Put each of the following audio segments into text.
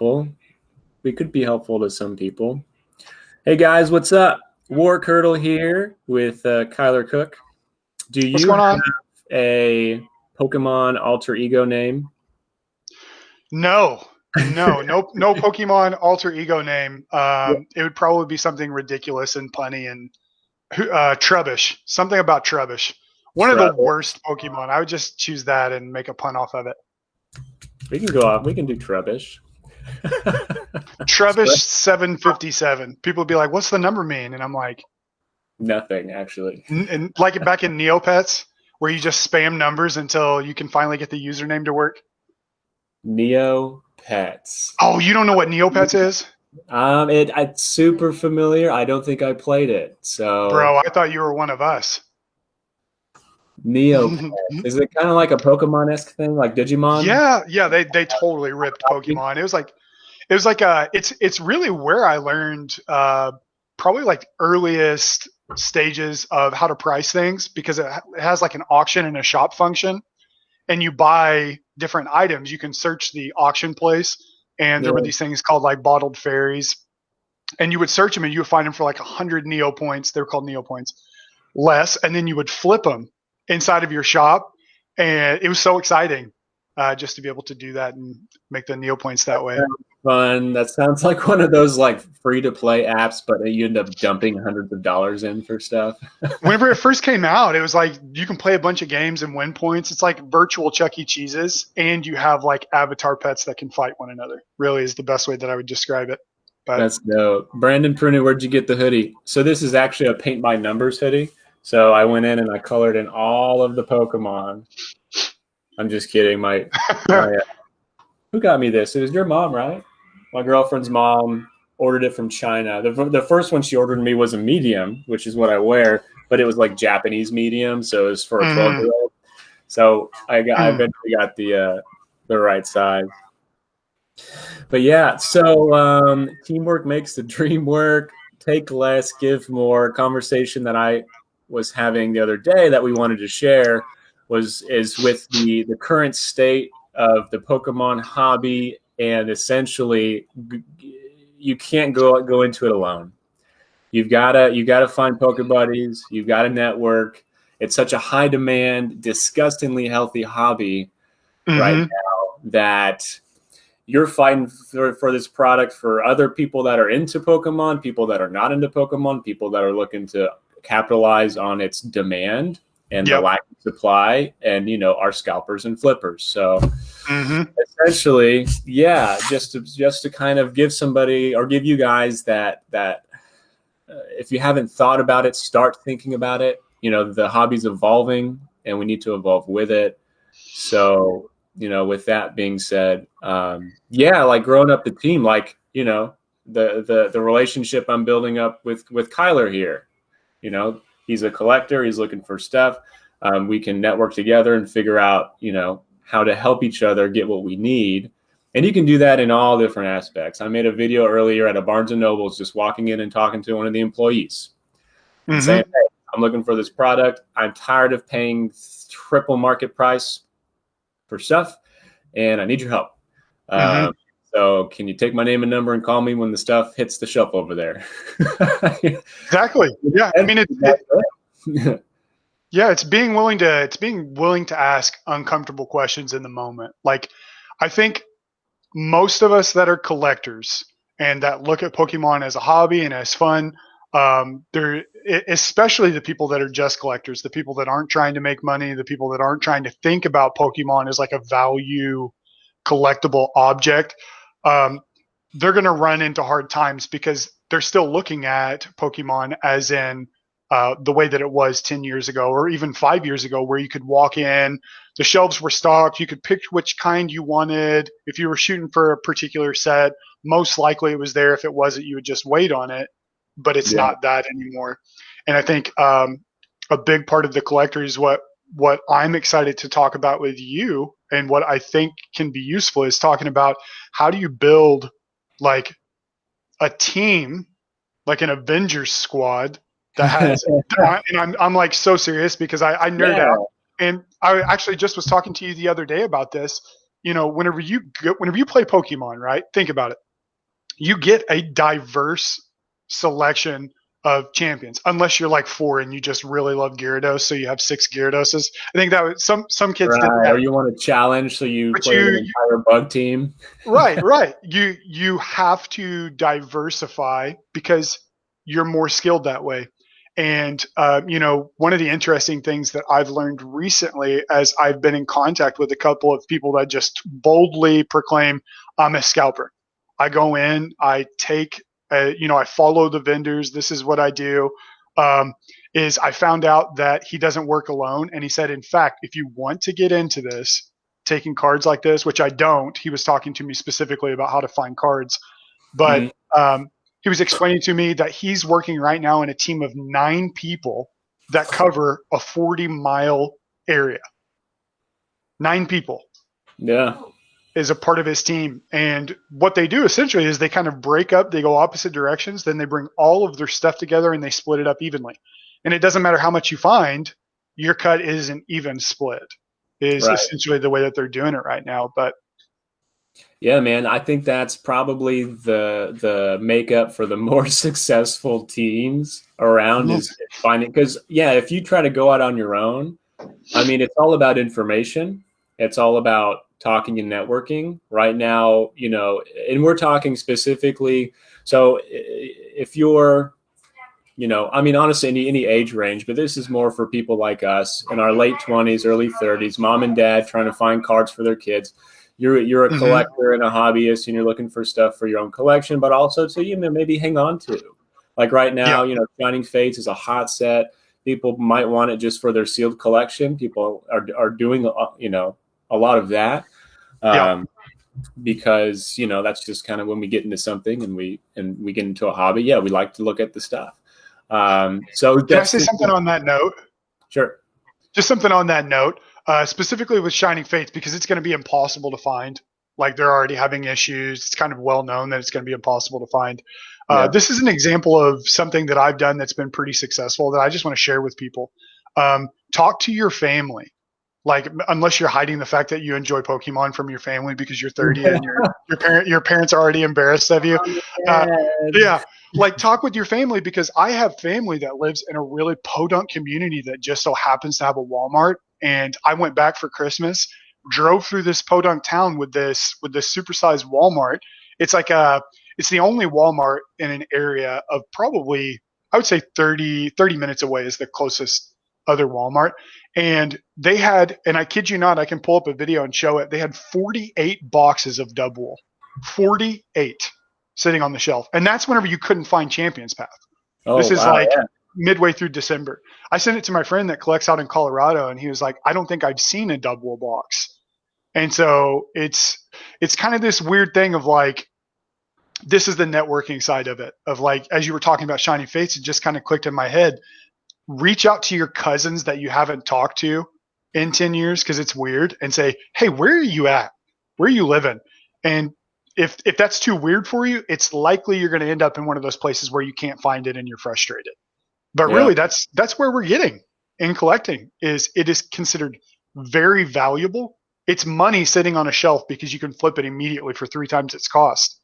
helpful. We could be helpful to some people. Hey guys, what's up? WarCurtle here with Kyler Cook. Do What's you going have on? a Pokemon alter ego name? No Pokemon alter ego name. It would probably be something ridiculous and punny and Trubbish. Something about Trubbish. One of the Trevor. worst Pokemon. I would just choose that and make a pun off of it. We can go off. We can do Trubbish. Trubbish 757. People would be like, "What's the number mean?" And I'm like, Nothing, actually. and like back in Neopets, where you just spam numbers until you can finally get the username to work. Neopets. Oh, you don't know what Neopets is? It's super familiar. I don't think I played it. So Bro, I thought you were one of us. Neopets. Is it kind of like a Pokemon-esque thing, like Digimon? Yeah, they totally ripped Pokemon. It's really where I learned probably like earliest stages of how to price things, because it has like an auction and a shop function, and you buy different items. You can search the auction place, and there Yeah. were these things called like bottled fairies, and you would search them and you would find them for like 100 Neo points. They're called Neo points less, and then you would flip them inside of your shop, and it was so exciting just to be able to do that and make the Neo points that way. Fun. That sounds like one of those like free-to-play apps, but you end up dumping hundreds of dollars in for stuff. Whenever it first came out, it was like you can play a bunch of games and win points. It's like virtual Chuck E. Cheese's, and you have like avatar pets that can fight one another. Really is the best way that I would describe it. But That's dope. Brandon Pruny, where'd you get the hoodie? So this is actually a paint by numbers hoodie. So I went in and I colored in all of the Pokemon. I'm just kidding. Who got me this? It was your mom, right? My girlfriend's mom ordered it from China. The first one she ordered me was a medium, which is what I wear, but it was like Japanese medium, so it was for a 12-year-old. So I eventually got the right size. But yeah, so teamwork makes the dream work. Take less, give more. Conversation that I was having the other day that we wanted to share is with the current state of the Pokemon hobby, and essentially you can't go into it alone. You gotta find Pokebuddies. You've got to network. It's such a high demand, disgustingly healthy hobby right now that you're fighting for this product for other people that are into Pokemon, people that are not into Pokemon, people that are looking to capitalize on its demand and the lack of supply, and our scalpers and flippers. So essentially, yeah, just to kind of give somebody or give you guys that if you haven't thought about it, start thinking about it. The hobby's evolving, and we need to evolve with it. So with that being said, like growing up the team, like the relationship I'm building up with Kyler here. He's a collector. He's looking for stuff. We can network together and figure out, how to help each other get what we need. And you can do that in all different aspects. I made a video earlier at a Barnes & Noble's, just walking in and talking to one of the employees and saying, hey, I'm looking for this product. I'm tired of paying triple market price for stuff, and I need your help. So can you take my name and number and call me when the stuff hits the shelf over there? Exactly. Yeah. I mean, it's being willing to ask uncomfortable questions in the moment. Like, I think most of us that are collectors and that look at Pokemon as a hobby and as fun, especially the people that are just collectors, the people that aren't trying to make money, the people that aren't trying to think about Pokemon as like a value collectible object, they're going to run into hard times because they're still looking at Pokemon as in the way that it was 10 years ago or even 5 years ago, where you could walk in, the shelves were stocked, you could pick which kind you wanted. If you were shooting for a particular set, most likely it was there. If it wasn't, you would just wait on it. But it's not that anymore. And I think a big part of the collector is what I'm excited to talk about with you, and what I think can be useful is talking about how do you build like a team, like an Avengers squad that has, and I'm like so serious because I nerd out. And I actually just was talking to you the other day about this. whenever you play Pokemon, right? Think about it. You get a diverse selection of champions, unless you're like 4 and you just really love Gyarados, so you have 6 Gyaradoses. I think that was some kids did Right. that. Or you want to challenge, so you But play an entire bug team. right. You have to diversify because you're more skilled that way. And one of the interesting things that I've learned recently, as I've been in contact with a couple of people that just boldly proclaim, I'm a scalper. I go in, I take, I follow the vendors. This is what I do. Is I found out that he doesn't work alone, and he said, in fact, if you want to get into this, taking cards like this, which I don't. He was talking to me specifically about how to find cards, but he was explaining to me that he's working right now in a team of 9 people that cover a 40-mile area. 9 people. Yeah. Is a part of his team. And what they do essentially is they kind of break up, they go opposite directions, then they bring all of their stuff together and they split it up evenly. And it doesn't matter how much you find, your cut is an even split, is Right. essentially the way that they're doing it right now. But yeah, man, I think that's probably the makeup for the more successful teams around is finding, because if you try to go out on your own, I mean, it's all about information. It's all about talking and networking right now, and we're talking specifically. So if you're, I mean, honestly, any age range, but this is more for people like us in our late 20s, early 30s, mom and dad trying to find cards for their kids. You're a collector and a hobbyist, and you're looking for stuff for your own collection, but also to maybe hang on to. Like right now, Shining Fates is a hot set. People might want it just for their sealed collection. People are doing a lot of that, because that's just kind of when we get into something and we get into a hobby. Yeah, we like to look at the stuff. So can I say something on that note? Sure. Just something on that note. Specifically with Shining Fates, because it's going to be impossible to find. Like they're already having issues. It's kind of well known that it's going to be impossible to find. This is an example of something that I've done that's been pretty successful that I just want to share with people. Talk to your family. Like, unless you're hiding the fact that you enjoy Pokemon from your family because you're 30 and your parents are already embarrassed of you. Like talk with your family, because I have family that lives in a really podunk community that just so happens to have a Walmart. And I went back for Christmas, drove through this podunk town with this supersized Walmart. It's like it's the only Walmart in an area of probably, I would say 30 minutes away is the closest other Walmart. And they had, and I kid you not, I can pull up a video and show it. They had 48 boxes of Dubwool, 48 sitting on the shelf. And that's whenever you couldn't find Champions Path. This is midway through December. I sent it to my friend that collects out in Colorado, and he was like, I don't think I've seen a Dubwool box. And so it's kind of this weird thing of like, this is the networking side of it, of like, as you were talking about Shining Fates, it just kind of clicked in my head. Reach out to your cousins that you haven't talked to in 10 years, because it's weird, and say, hey, where are you at? Where are you living? And if that's too weird for you, it's likely you're going to end up in one of those places where you can't find it and you're frustrated. But really, that's where we're getting in collecting. It is considered very valuable. It's money sitting on a shelf because you can flip it immediately for 3 times its cost.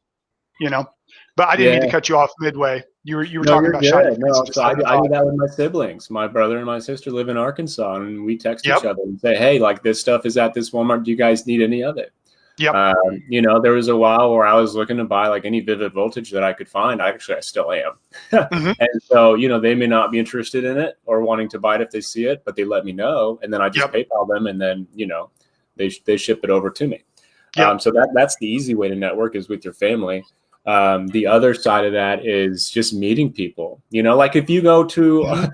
But I didn't mean to cut you off midway. You were talking about Shining Fates. So I do that with my siblings. My brother and my sister live in Arkansas, and we text each other and say, hey, like, this stuff is at this Walmart. Do you guys need any of it? There was a while where I was looking to buy like any Vivid Voltage that I could find. I still am. And so, they may not be interested in it or wanting to buy it if they see it, but they let me know. And then I just PayPal them, and then, they ship it over to me. So that's the easy way to network, is with your family. The other side of that is just meeting people. Like if you go to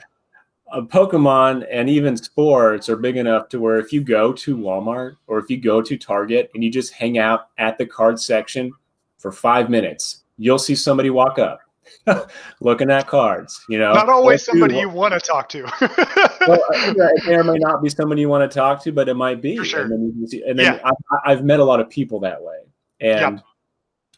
a Pokemon, and even sports are big enough to where if you go to Walmart or if you go to Target and you just hang out at the card section for 5 minutes, you'll see somebody walk up looking at cards. Not always somebody you want to talk to. Well, it may or may not be somebody you want to talk to, but it might be. For sure. And then I've met a lot of people that way. And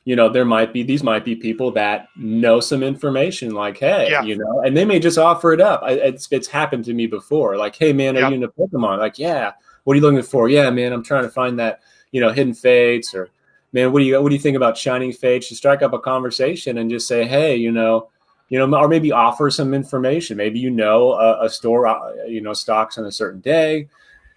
these might be people that know some information, like, hey, and they may just offer it up. It's happened to me before. Like, hey, man, are you into Pokemon? Like, yeah. What are you looking for? Yeah, man, I'm trying to find that hidden fates, or man, what do you think about shining fates? To strike up a conversation and just say, hey, or maybe offer some information. Maybe a store stocks on a certain day.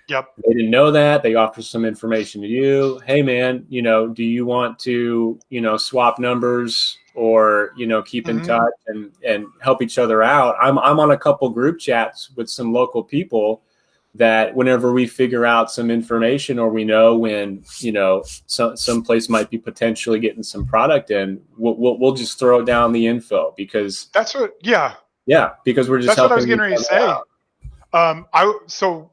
Yep. They didn't know that. They offer some information to you. Hey, man, do you want to, swap numbers or, keep in touch and help each other out? I'm on a couple group chats with some local people that whenever we figure out some information or we know when, some place might be potentially getting some product in, we'll just throw down the info because that's what, yeah. Yeah, because we're just That's what I was helping getting ready to each other say. out. So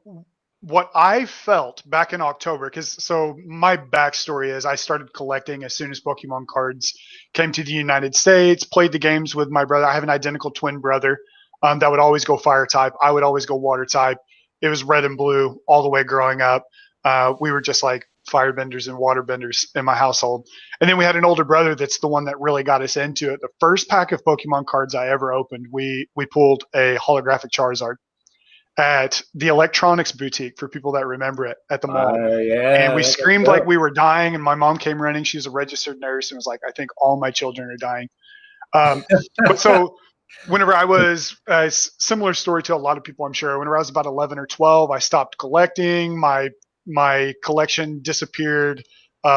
what I felt back in October, so my backstory is I started collecting as soon as Pokemon cards came to the United States, played the games with my brother. I have an identical twin brother that would always go fire type. I would always go water type. It was red and blue all the way growing up. We were just like firebenders and waterbenders in my household. And then we had an older brother that's the one that really got us into it. The first pack of Pokemon cards I ever opened, we pulled a holographic Charizard at the electronics boutique, for people that remember it, at the mall. And we screamed like we were dying, and my mom came running. She's a registered nurse and was like, I think all my children are dying. But so whenever I was, a similar story to a lot of people, I'm sure, whenever I was about 11 or 12, I stopped collecting. My collection disappeared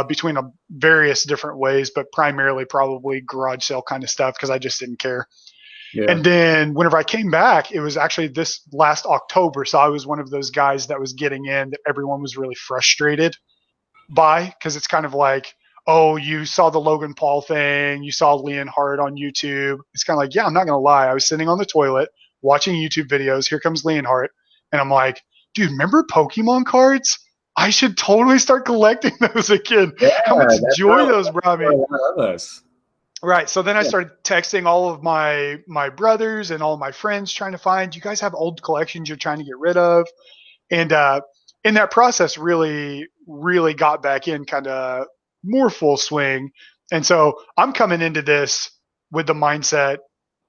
between various different ways, but primarily probably garage sale kind of stuff because I just didn't care. Yeah. And then whenever I came back, it was actually this last October. So I was one of those guys that was getting in that everyone was really frustrated by, because it's kind of like, oh, you saw the Logan Paul thing, you saw Leonhardt on YouTube. It's kind of like, yeah, I'm not going to lie. I was sitting on the toilet watching YouTube videos. Here comes Leonhardt. And I'm like, dude, remember Pokemon cards? I should totally start collecting those again. Yeah, how much joy those brought me. Right. So then I started texting all of my brothers and all of my friends trying to find, you guys have old collections you're trying to get rid of? And in that process, really, really got back in kind of more full swing. And so I'm coming into this with the mindset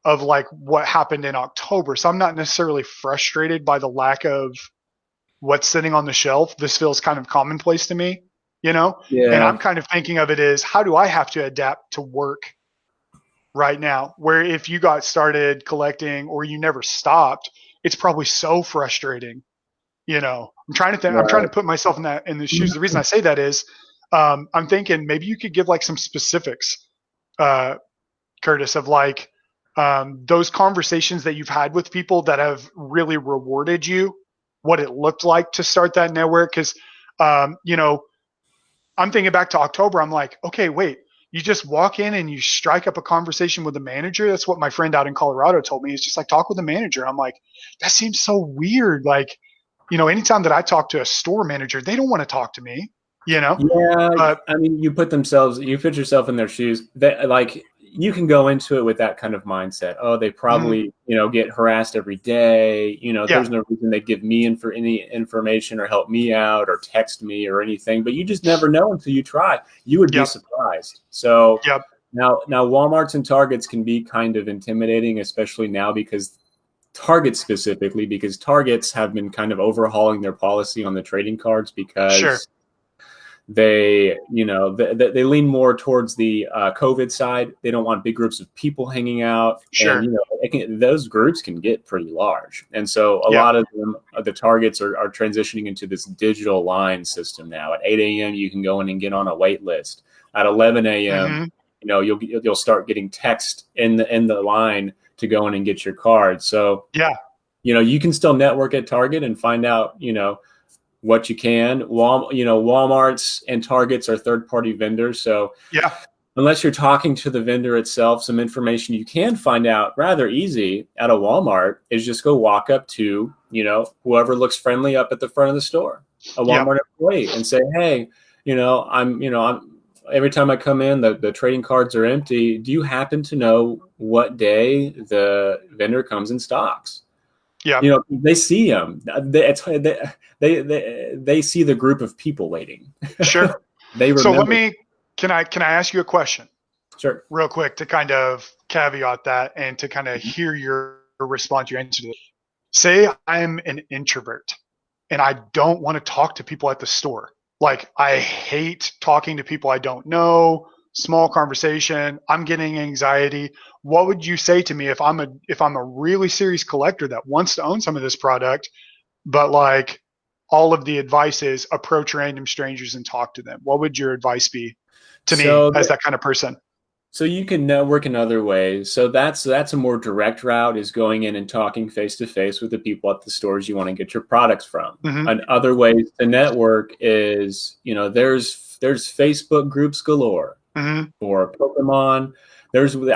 of like what happened in October. So I'm not necessarily frustrated by the lack of what's sitting on the shelf. This feels kind of commonplace to me, Yeah. And I'm kind of thinking of it as, how do I have to adapt to work right now, where if you got started collecting or you never stopped, it's probably so frustrating. I'm trying to think, I'm trying to put myself in the shoes. The reason I say that is, I'm thinking maybe you could give like some specifics, Curtis, of like those conversations that you've had with people that have really rewarded you, what it looked like to start that network. Because, I'm thinking back to October. I'm like, okay, wait, you just walk in and you strike up a conversation with the manager. That's what my friend out in Colorado told me. It's just like, talk with the manager. I'm like, that seems so weird. Like, anytime that I talk to a store manager, they don't want to talk to me, Yeah. I mean, you put yourself in their shoes. Like, you can go into it with that kind of mindset. Oh, they probably, get harassed every day. There's no reason they give me for any information or help me out or text me or anything. But you just never know until you try. You would be surprised. So now Walmarts and Targets can be kind of intimidating, especially now because Targets have been kind of overhauling their policy on the trading cards because they lean more towards the COVID side. They don't want big groups of people hanging out. And, those groups can get pretty large. And so a lot of them, the Targets are transitioning into this digital line system now. At 8 a.m., you can go in and get on a wait list. At 11 a.m., you'll start getting text in the line to go in and get your card. So, you can still network at Target and find out, what you can. Walmarts and Targets are third-party vendors. So unless you're talking to the vendor itself, some information you can find out rather easy at a Walmart is just go walk up to, whoever looks friendly up at the front of the store, a Walmart employee, and say, hey, I'm every time I come in, the trading cards are empty. Do you happen to know what day the vendor comes in stocks? They see them. They see the group of people waiting. Sure. They remember. So can I ask you a question? Sure. Real quick to kind of caveat that and to kind of hear your response, your answer to this. Say I'm an introvert and I don't want to talk to people at the store. Like, I hate talking to people I don't know, small conversation. I'm getting anxiety. What would you say to me if I'm a really serious collector that wants to own some of this product, but like all of the advice is approach random strangers and talk to them? What would your advice be to me So as that kind of person? So you can network in other ways. So that's a more direct route, is going in and talking face to face with the people at the stores you want to get your products from. Mm-hmm. And other ways to network is, there's Facebook groups galore Mm-hmm. for Pokemon.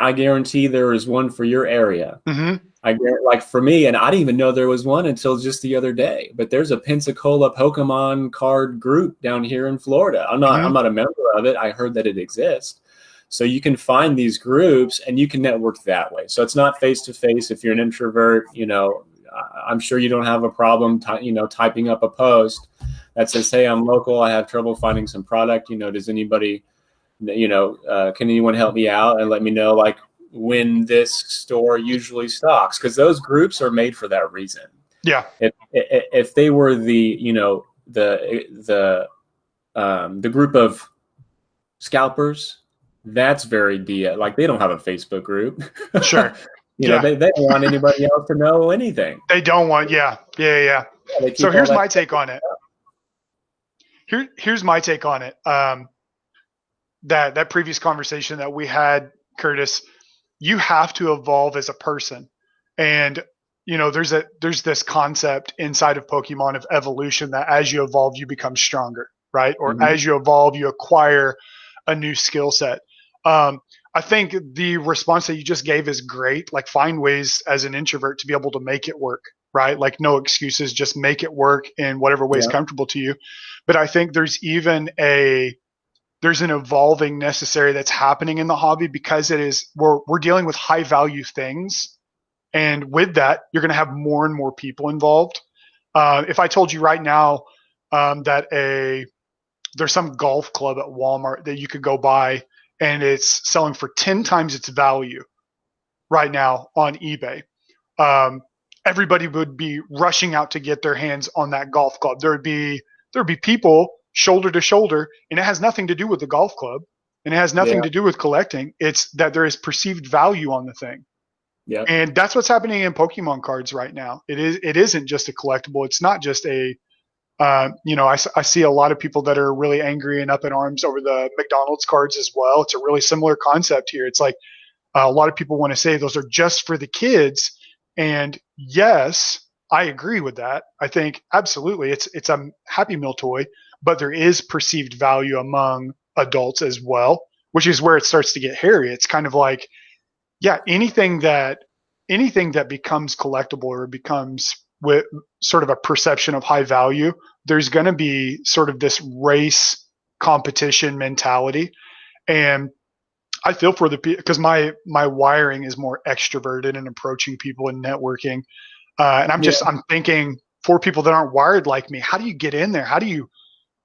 I guarantee there is one for your area. Mm-hmm. Like for me, and I didn't even know there was one until just the other day. But there's a Pensacola Pokemon card group down here in Florida. Mm-hmm. I'm not a member of it. I heard that it exists. So you can find these groups and you can network that way. So it's not face to face. If you're an introvert, I'm sure you don't have a problem, typing up a post that says, "Hey, I'm local. I have trouble finding some product. Does anybody, can anyone help me out and let me know like when this store usually stocks?" Because those groups are made for that reason. Yeah. If they were the group of scalpers, that's very like they don't have a Facebook group. Sure. They don't want anybody else to know anything. They don't want. Yeah. Yeah. So here's my take on it. Here's my take on it. That previous conversation that we had, Curtis, you have to evolve as a person. And there's this concept inside of Pokemon of evolution, that as you evolve, you become stronger, right? Or Mm-hmm. as you evolve, you acquire a new skill set. I think the response that you just gave is great. Like, find ways as an introvert to be able to make it work, right? Like, no excuses, just make it work in whatever way is comfortable to you. But I think there's an evolving necessary that's happening in the hobby, because we're dealing with high value things. And with that, you're going to have more and more people involved. If I told you right now that there's some golf club at Walmart that you could go buy and it's selling for 10 times its value right now on eBay, everybody would be rushing out to get their hands on that golf club. There'd be people shoulder to shoulder, and it has nothing to do with the golf club, and it has nothing to do with collecting. It's that there is perceived value on the thing. Yeah. And that's what's happening in Pokemon cards right now. It isn't just a collectible. It's not just I see a lot of people that are really angry and up in arms over the McDonald's cards as well. It's a really similar concept here. It's like a lot of people want to say those are just for the kids. And yes, I agree with that. I think absolutely it's a Happy Meal toy, but there is perceived value among adults as well, which is where it starts to get hairy. It's kind of like, yeah, anything that becomes collectible or becomes with sort of a perception of high value, there's going to be sort of this race competition mentality. And I feel for because my wiring is more extroverted and approaching people and networking. And I'm thinking, for people that aren't wired like me, how do you get in there?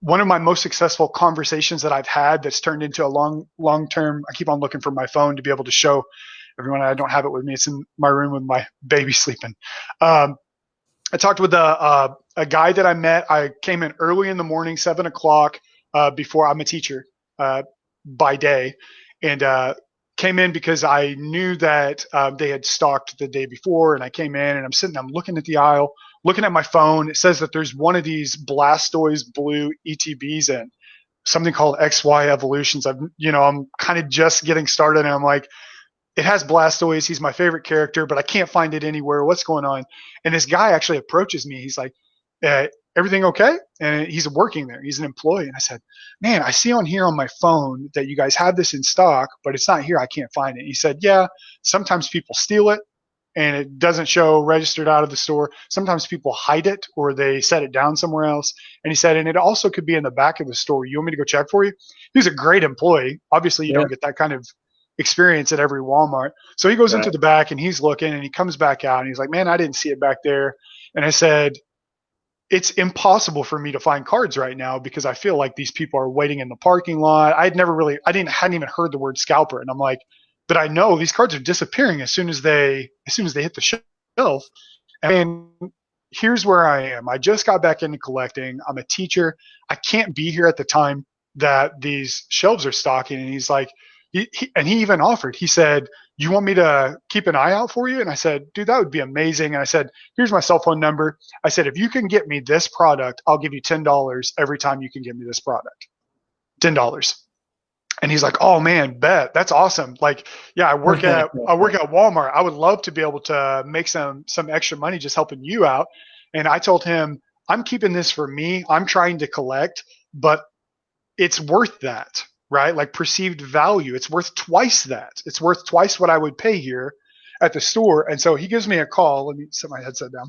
One of my most successful conversations that I've had that's turned into a long term, I keep on looking for my phone to be able to show everyone. I don't have it with me. It's in my room with my baby sleeping. I talked with a guy that I met. I came in early in the morning, 7 o'clock, before I'm a teacher by day, and came in because I knew that they had stocked the day before. And I came in and I'm looking at the aisle, looking at my phone. It says that there's one of these Blastoise blue ETBs in something called XY Evolutions. I'm kind of just getting started, and I'm like, it has Blastoise. He's my favorite character, but I can't find it anywhere. What's going on? And this guy actually approaches me. He's like, everything okay? And he's working there. He's an employee. And I said, man, I see on here on my phone that you guys have this in stock, but it's not here. I can't find it. He said, yeah, sometimes people steal it and it doesn't show registered out of the store. Sometimes people hide it or they set it down somewhere else. And he said, and it also could be in the back of the store. You want me to go check for you? He's a great employee. Obviously, you don't get that kind of experience at every Walmart. So he goes into the back and he's looking, and he comes back out and he's like, man, I didn't see it back there. And I said, it's impossible for me to find cards right now because I feel like these people are waiting in the parking lot. Hadn't even heard the word scalper. And I'm like, but I know these cards are disappearing as soon as they hit the shelf. And here's where I am. I just got back into collecting. I'm a teacher. I can't be here at the time that these shelves are stocking. And he's like, and he even offered, he said, you want me to keep an eye out for you? And I said, dude, that would be amazing. And I said, here's my cell phone number. I said, if you can get me this product, I'll give you $10 every time you can get me this product. $10. And he's like, oh man, bet. That's awesome. Like, yeah, I work at Walmart. I would love to be able to make some extra money just helping you out. And I told him, I'm keeping this for me. I'm trying to collect, but it's worth that, right? Like perceived value. It's worth twice that. It's worth twice what I would pay here at the store. And so he gives me a call. Let me set my headset down.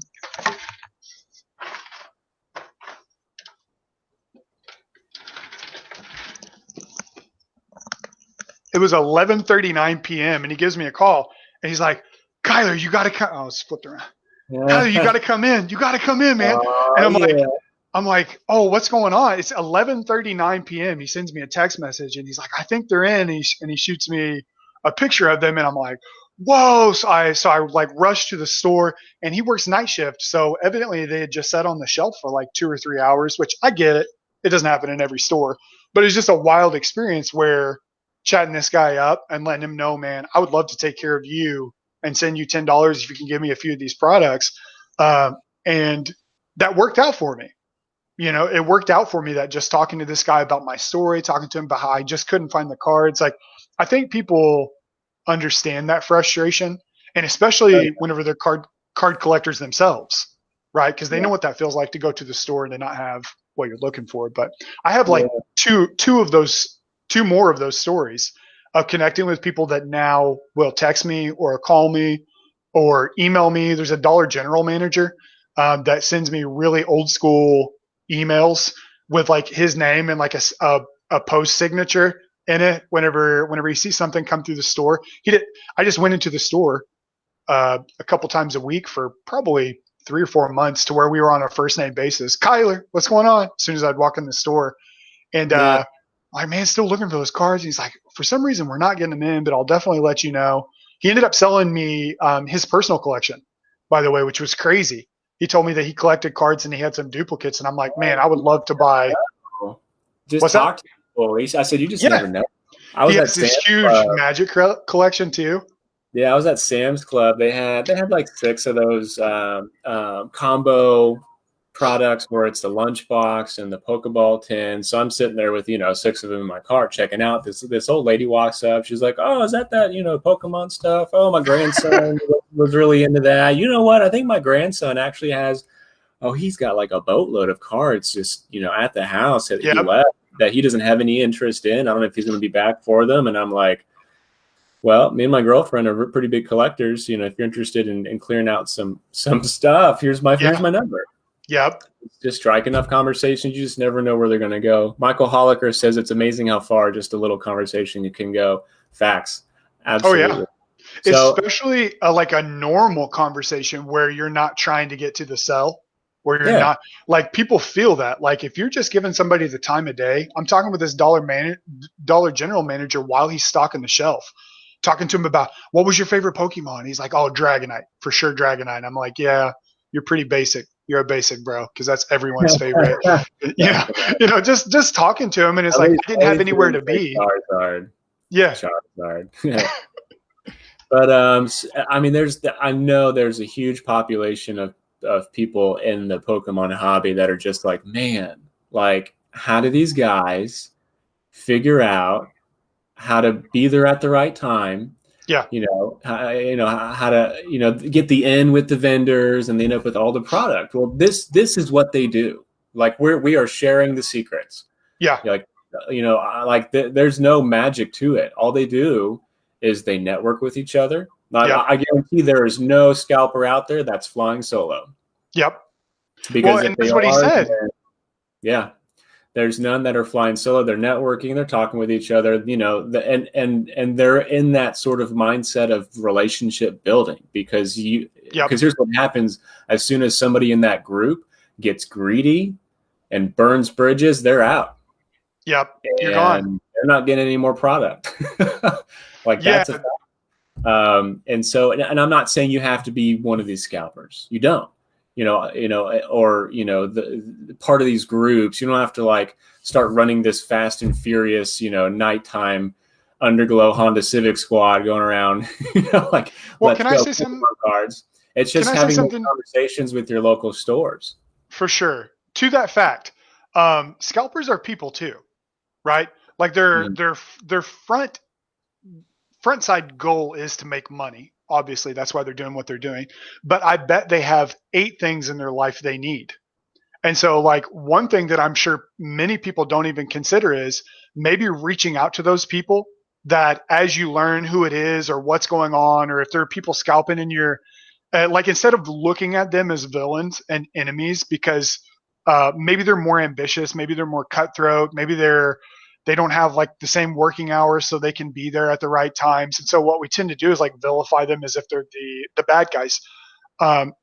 It was 11:39 p.m. and he gives me a call and he's like, Kyler, you got to come. Oh, it's flipped around. Kyler, you got to come in. You got to come in, man. And I'm like, oh, what's going on? It's 11:39 p.m. He sends me a text message and he's like, I think they're in. And he shoots me a picture of them and I'm like, whoa. So I like rushed to the store and he works night shift. So evidently they had just sat on the shelf for like 2 or 3 hours, which I get it. It doesn't happen in every store, but it's just a wild experience where chatting this guy up and letting him know, man, I would love to take care of you and send you $10 if you can give me a few of these products. And that worked out for me. You know, it worked out for me that just talking to this guy about my story, talking to him about how I just couldn't find the cards. Like, I think people understand that frustration, and especially whenever they're card collectors themselves, right? Because they know what that feels like to go to the store and to not have what you're looking for. But I have like two more of those stories of connecting with people that now will text me or call me or email me. There's a Dollar General manager that sends me really old school emails with like his name and like a post signature in it. Whenever he sees something come through the store, I just went into the store a couple times a week for probably 3 or 4 months to where we were on a first name basis. Kyler, what's going on? As soon as I'd walk in the store, and like, man, still looking for those cards. He's like, for some reason, we're not getting them in, but I'll definitely let you know. He ended up selling me his personal collection, by the way, which was crazy. He told me that he collected cards and he had some duplicates. And I'm like, man, I would love to buy. Just talk to people. I said, you just never know. He has this huge Magic collection too. Yeah, I was at Sam's Club. They had like 6 of those combo products where it's the lunchbox and the Pokeball tin. So I'm sitting there with 6 of them in my car checking out. This old lady walks up. She's like, "Oh, is that Pokemon stuff? Oh, my grandson was really into that. You know what? I think my grandson actually has. Oh, he's got like a boatload of cards just at the house that he left that he doesn't have any interest in. I don't know if he's going to be back for them." And I'm like, well, me and my girlfriend are pretty big collectors. If you're interested in clearing out some stuff, here's my number. Yep. Just strike enough conversations. You just never know where they're going to go. Michael Holliker says it's amazing how far just a little conversation you can go. Facts. Absolutely. Oh, yeah. So, especially like a normal conversation where you're not trying to get to the sell, where you're not like people feel that. Like if you're just giving somebody the time of day, I'm talking with this Dollar General manager while he's stocking the shelf, talking to him about what was your favorite Pokemon? He's like, oh, Dragonite, for sure, Dragonite. I'm like, yeah, you're pretty basic. You're a basic, bro, because that's everyone's favorite. Just talking to him, and it's like I didn't have anywhere to be. Charizard. Yeah. Charizard. But I mean, I know there's a huge population of people in the Pokemon hobby that are just like, man, like, how do these guys figure out how to be there at the right time? Yeah. How to, get the in with the vendors and they end up with all the product. Well, this is what they do. Like we are sharing the secrets. Yeah. There's no magic to it. All they do is they network with each other. I guarantee there is no scalper out there that's flying solo. Yep. Because and that's what he said. There's none that are flying solo. They're networking. They're talking with each other. And they're in that sort of mindset of relationship building because here's what happens as soon as somebody in that group gets greedy and burns bridges, they're out. Yep, you're gone. They're not getting any more product. That's a fact. And I'm not saying you have to be one of these scalpers. You don't. or the part of these groups. You don't have to like start running this fast and furious, nighttime underglow Honda Civic squad going around, like Well, let's can I go say something? cards. It's Can just I say having those something? conversations with your local stores. For sure. To that fact, scalpers are people too, right? Like Mhm. their front side goal is to make money. Obviously, that's why they're doing what they're doing. But I bet they have 8 things in their life they need. And so, like, one thing that I'm sure many people don't even consider is maybe reaching out to those people that as you learn who it is or what's going on, or if there are people scalping in your, like, instead of looking at them as villains and enemies because maybe they're more ambitious, maybe they're more cutthroat, maybe they don't have like the same working hours so they can be there at the right times. And so what we tend to do is like vilify them as if they're the bad guys. um,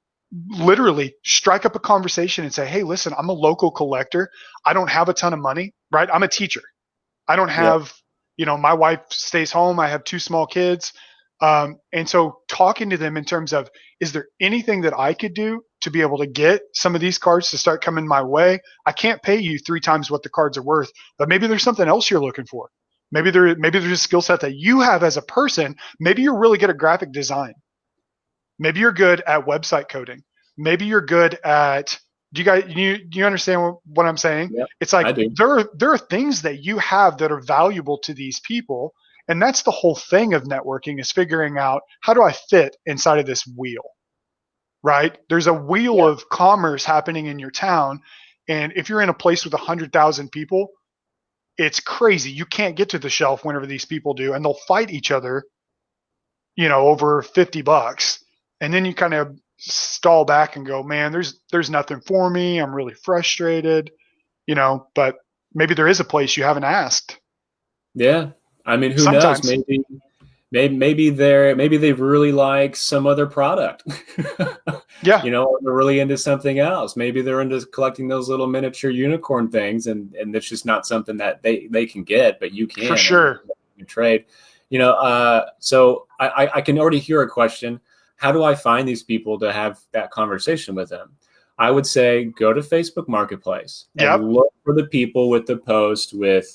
Literally strike up a conversation and say, hey, listen, I'm a local collector. I don't have a ton of money, right? I'm a teacher. I don't Yeah. have, my wife stays home. I have 2 small kids. And so talking to them in terms of, is there anything that I could do to be able to get some of these cards to start coming my way? I can't pay you 3 times what the cards are worth, but maybe there's something else you're looking for. Maybe there's a skill set that you have as a person. Maybe you're really good at graphic design. Maybe you're good at website coding. Maybe you're good at, do you understand what I'm saying? Yeah, It's I like do. there are things that you have that are valuable to these people, and that's the whole thing of networking is figuring out how do I fit inside of this wheel, right? There's a wheel Yeah. of commerce happening in your town, and if you're in a place with 100,000 people, it's crazy. You can't get to the shelf whenever these people do, and they'll fight each other, over $50, and then you kind of stall back and go, man, there's nothing for me. I'm really frustrated, but maybe there is a place you haven't asked. Yeah. I mean, who knows? Sometimes, Maybe they really like some other product. yeah, They're really into something else. Maybe they're into collecting those little miniature unicorn things, and it's just not something that they can get, but you for can, and sure. you trade. So I can already hear a question. How do I find these people to have that conversation with them? I would say go to Facebook Marketplace and Yep, look for the people with the post with,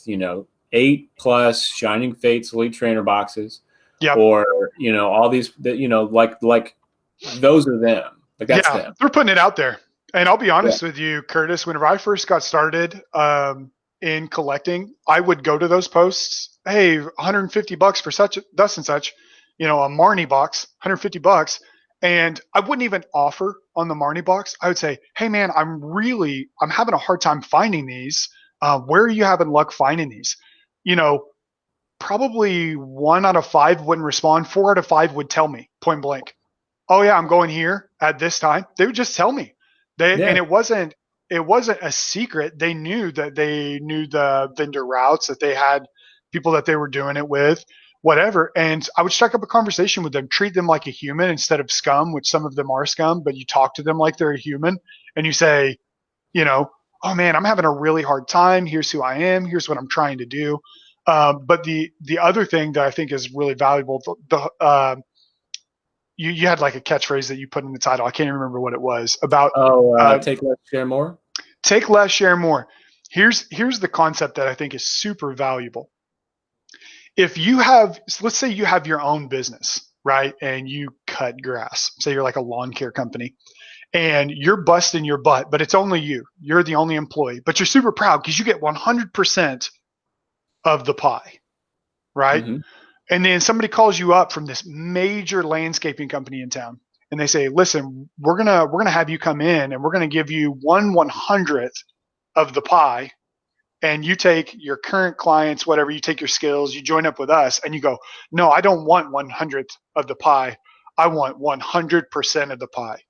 8+ Shining Fates Elite Trainer boxes, yep. or all these that like those are them. Like that's Yeah, them. they're putting it out there. And I'll be Yeah. honest with you, Curtis, whenever I first got started in collecting, I would go to those posts. Hey, $150 for such thus and such, a Marnie box, $150. And I wouldn't even offer on the Marnie box. I would say, hey man, I'm having a hard time finding these. Where are you having luck finding these? You know, Probably 1 out of 5 wouldn't respond. 4 out of 5 would tell me point blank, oh yeah, I'm going here at this time. They would just tell me. And Yeah. it wasn't a secret. They knew the vendor routes, that they had people that they were doing it with, whatever. And I would strike up a conversation with them, treat them like a human instead of scum, which some of them are scum, but you talk to them like they're a human and you say, you know, oh man, I'm having a really hard time. Here's who I am. Here's what I'm trying to do. But the other thing that I think is really valuable, you had like a catchphrase that you put in the title. I can't even remember what it was about. Oh, Uh, take less, share more. Take less, share more. Here's the concept that I think is super valuable. If you have, let's say you have your own business, right, and you cut grass. Say you're like a lawn care company, and you're busting your butt, but it's only you. You're the only employee, but you're super proud because you get 100% of the pie, right? Hmm. And then somebody calls you up from this major landscaping company in town, and they say, "Listen, we're gonna have you come in, and we're gonna give you 1/100th of the pie, and you take your current clients, whatever, you take your skills, you join up with us." And you go, "No, I don't want 100th of the pie. I want 100% of the pie."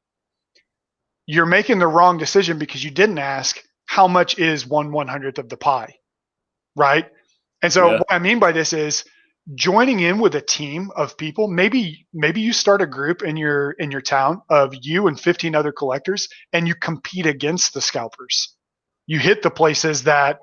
You're making the wrong decision because you didn't ask how much is 1/100th of the pie, right? And so Yeah. what I mean by this is joining in with a team of people. Maybe you start a group in your town of you and 15 other collectors, and you compete against the scalpers. You hit the places that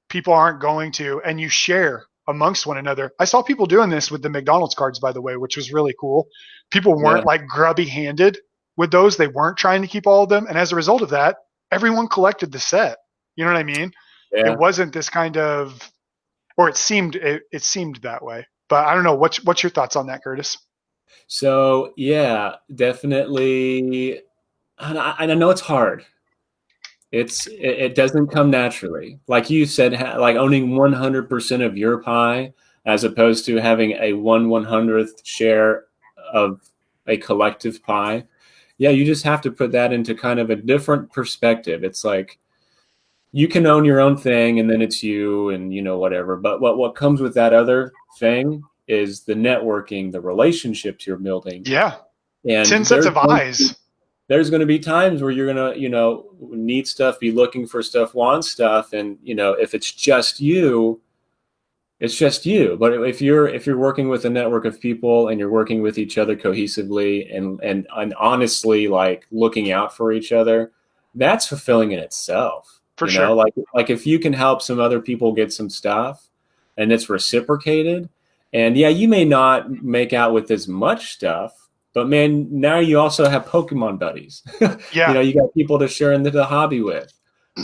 people aren't going to, and you share amongst one another. I saw people doing this with the McDonald's cards, by the way, which was really cool. People Yeah. weren't like grubby handed. with those. They weren't trying to keep all of them. And as a result of that, everyone collected the set. You know what I mean? It Yeah. wasn't this kind of, or it seemed that way. But I don't know. What's your thoughts on that, Curtis? So yeah, definitely. And I know it's hard. It doesn't come naturally. Like you said, like owning 100% of your pie as opposed to having a 1/100th share of a collective pie. Yeah, you just have to put that into kind of a different perspective. It's like you can own your own thing and then it's you and whatever. But what comes with that other thing is the networking, the relationships you're building. Yeah. And 10 sets of eyes. there's going to be times where you're going to, need stuff, be looking for stuff, want stuff. And, if it's just you, it's just you. But if you're working with a network of people and you're working with each other cohesively and honestly, like looking out for each other, that's fulfilling in itself. For sure. Like if you can help some other people get some stuff and it's reciprocated, and yeah, you may not make out with as much stuff, but man, now you also have Pokemon buddies. Yeah. You got people to share into the hobby with.